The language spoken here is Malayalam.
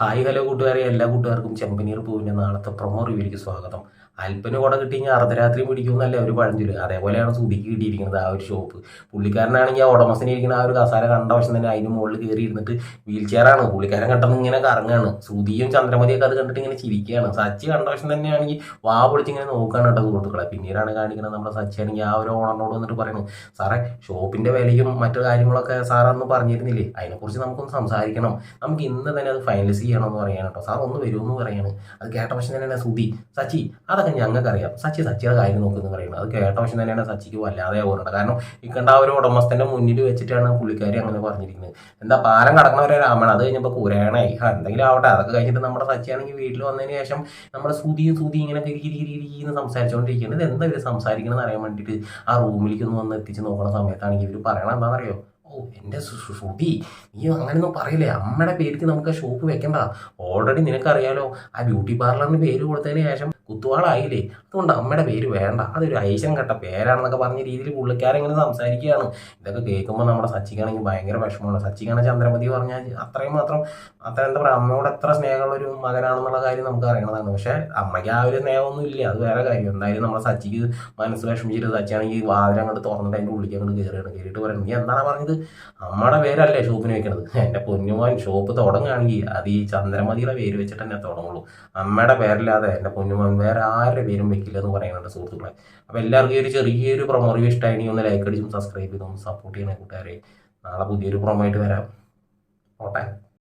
ഹായ് ഹലോ കൂട്ടുകാരെ, എല്ലാ കൂട്ടുകാർക്കും ചെമ്പനീർ പൂവിൻ്റെ നാളത്തെ പ്രൊമോ റിവ്യൂലേക്ക് സ്വാഗതം. അല്പന് കുട കിട്ടി കഴിഞ്ഞാൽ അർദ്ധരാത്രി പിടിക്കുമെന്നല്ലേ ഒരു പഴഞ്ചൊല്ല്. അതേപോലെയാണ് സുധിക്ക് കിട്ടിയിരിക്കുന്നത് ആ ഒരു ഷോപ്പ്. പുള്ളിക്കാരനാണെങ്കിൽ ആ ഉടമസ്ഥനെ ഇരിക്കുന്ന ആ ഒരു കസാര കണ്ട വശം തന്നെ അതിന് മുകളിൽ കയറി ഇരുന്നിട്ട് വീൽ ചെയറാണ് പുള്ളിക്കാരൻ കണ്ടെന്ന് ഇങ്ങനെ കറങ്ങാണ്. സുധിയും ചന്ദ്രമതിയൊക്കെ അത് കണ്ടിട്ട് ഇങ്ങനെ ചിരിക്കുകയാണ്. സച്ചി കണ്ട വശം തന്നെയാണെങ്കിൽ വാ പൊളിച്ച് ഇങ്ങനെ നോക്കുകയാണ് കേട്ടോ സുഹൃത്തുക്കളെ. പിന്നീടാണ് കാണിക്കുന്നത് നമ്മുടെ സച്ചിയാണെങ്കിൽ ആ ഒരു ഓണറിനോട് വന്നിട്ട് പറയുന്നത്, സാറേ ഷോപ്പിൻ്റെ വിലയും മറ്റു കാര്യങ്ങളൊക്കെ സാറൊന്നും പറഞ്ഞിരുന്നില്ലേ, അതിനെക്കുറിച്ച് നമുക്കൊന്ന് സംസാരിക്കണം, നമുക്ക് ഇന്ന് തന്നെ അത് ഫൈനലൈസ് ചെയ്യണമെന്ന് പറയാൻ കേട്ടോ. സാർ ഒന്ന് വരുമെന്ന് പറയാണ്. അത് കേട്ട വശം തന്നെയാണ് സുധി, സച്ചി അതൊക്കെ ഞങ്ങൾക്കറിയാം, സച്ചിയുടെ കാര്യം നോക്കുമെന്ന് പറയുന്നത്. അത് കേട്ട വശം തന്നെയാണ് സച്ചിക്ക് വല്ലാതെ ഓർമ്മ. കാരണം ഇക്കണ്ട ആ ഒരു ഉടമസ്ഥന്റെ മുന്നിൽ വെച്ചിട്ടാണ് പുള്ളിക്കാരി അങ്ങനെ പറഞ്ഞിരിക്കുന്നത്. എന്താ പാലം കടക്കണവരെ രാമൻ, അത് കഴിഞ്ഞപ്പോൾ കുരേണായി എന്തെങ്കിലും ആവട്ടെ. അതൊക്കെ കഴിഞ്ഞിട്ട് നമ്മുടെ സച്ചിയാണെങ്കിൽ വീട്ടിൽ വന്നതിന് ശേഷം നമ്മുടെ സുധി ഇങ്ങനെ കിരികിരിന്ന് സംസാരിച്ചുകൊണ്ടിരിക്കുന്നത്. ഇത് എന്താ ഇവർ സംസാരിക്കണമെന്ന് അറിയാൻ വേണ്ടിയിട്ട് ആ റൂമിലേക്ക് ഒന്ന് വന്ന് എത്തിച്ച് നോക്കുന്ന സമയത്താണെങ്കിൽ ഇവർ പറയണം എന്താണെന്നറിയോ, ഓ എൻ്റെ ശ്രുതി, നീ അങ്ങനെയൊന്നും പറയില്ലേ, അമ്മയുടെ പേർക്ക് നമുക്ക് ഷോപ്പ് വെക്കണ്ട. ഓൾറെഡി നിനക്കറിയാലോ ആ ബ്യൂട്ടി പാർലറിന് പേര് കൊടുത്തതിന് ശേഷം കുത്തുവാളായില്ലേ, അതുകൊണ്ട് അമ്മയുടെ പേര് വേണ്ട, അതൊരു ഐശം കെട്ട പേരാണെന്നൊക്കെ പറഞ്ഞ രീതിയിൽ പുള്ളിക്കാരെങ്ങനെ സംസാരിക്കുകയാണ്. ഇതൊക്കെ കേൾക്കുമ്പോൾ നമ്മുടെ സച്ചിക്കാണെങ്കിൽ ഭയങ്കര വിഷമമാണ്. സച്ചിക്കാണ് ചന്ദ്രമതി പറഞ്ഞാൽ അത്രയും മാത്രം എന്താ പറയുക, അമ്മയോട് എത്ര സ്നേഹമുള്ള ഒരു മകനാണെന്നുള്ള കാര്യം നമുക്ക് അറിയണതാണ്. പക്ഷേ അമ്മയ്ക്ക് ആ ഒരു സ്നേഹമൊന്നും ഇല്ല, അത് വേറെ കാര്യം. എന്തായാലും നമ്മുടെ സച്ചിക്ക് മനസ്സ് വിഷമിച്ചിട്ട് സച്ചിയാണെങ്കിൽ വാതിൽ അങ്ങോട്ട് തുറന്നിട്ട് അതിൻ്റെ ഉള്ളിലേക്ക് അങ്ങോട്ട് കയറിയിട്ട് പറയുന്നത്, നീ എന്താണ് പറഞ്ഞത്, അമ്മയുടെ പേരല്ലേ ഷോപ്പിന് വെക്കണത്, എൻ്റെ പൊന്നുമോൻ ഷോപ്പ് തുടങ്ങുകയാണെങ്കിൽ അത് ഈ ചന്ദ്രമതിയുടെ പേര് വെച്ചിട്ട് തന്നെ തുടങ്ങുള്ളൂ, അമ്മയുടെ പേരില്ലാതെ എൻ്റെ പൊന്നുമോൻ വേറെ ആരുടെ പേരും വെക്കില്ല എന്ന് പറയുന്നുണ്ട് സുഹൃത്തുക്കളെ. അപ്പോൾ എല്ലാവർക്കും ഈ ഒരു ചെറിയൊരു പ്രൊമോ റിവ്യൂ ഇഷ്ടമായി, ഒന്ന് ലൈക്ക് അടിച്ചും സബ്സ്ക്രൈബ് ചെയ്തും സപ്പോർട്ട് ചെയ്യണേ കൂട്ടുകാരെ. നാളെ പുതിയൊരു പ്രൊമോ ആയിട്ട് വരാം. ഓട്ടെ.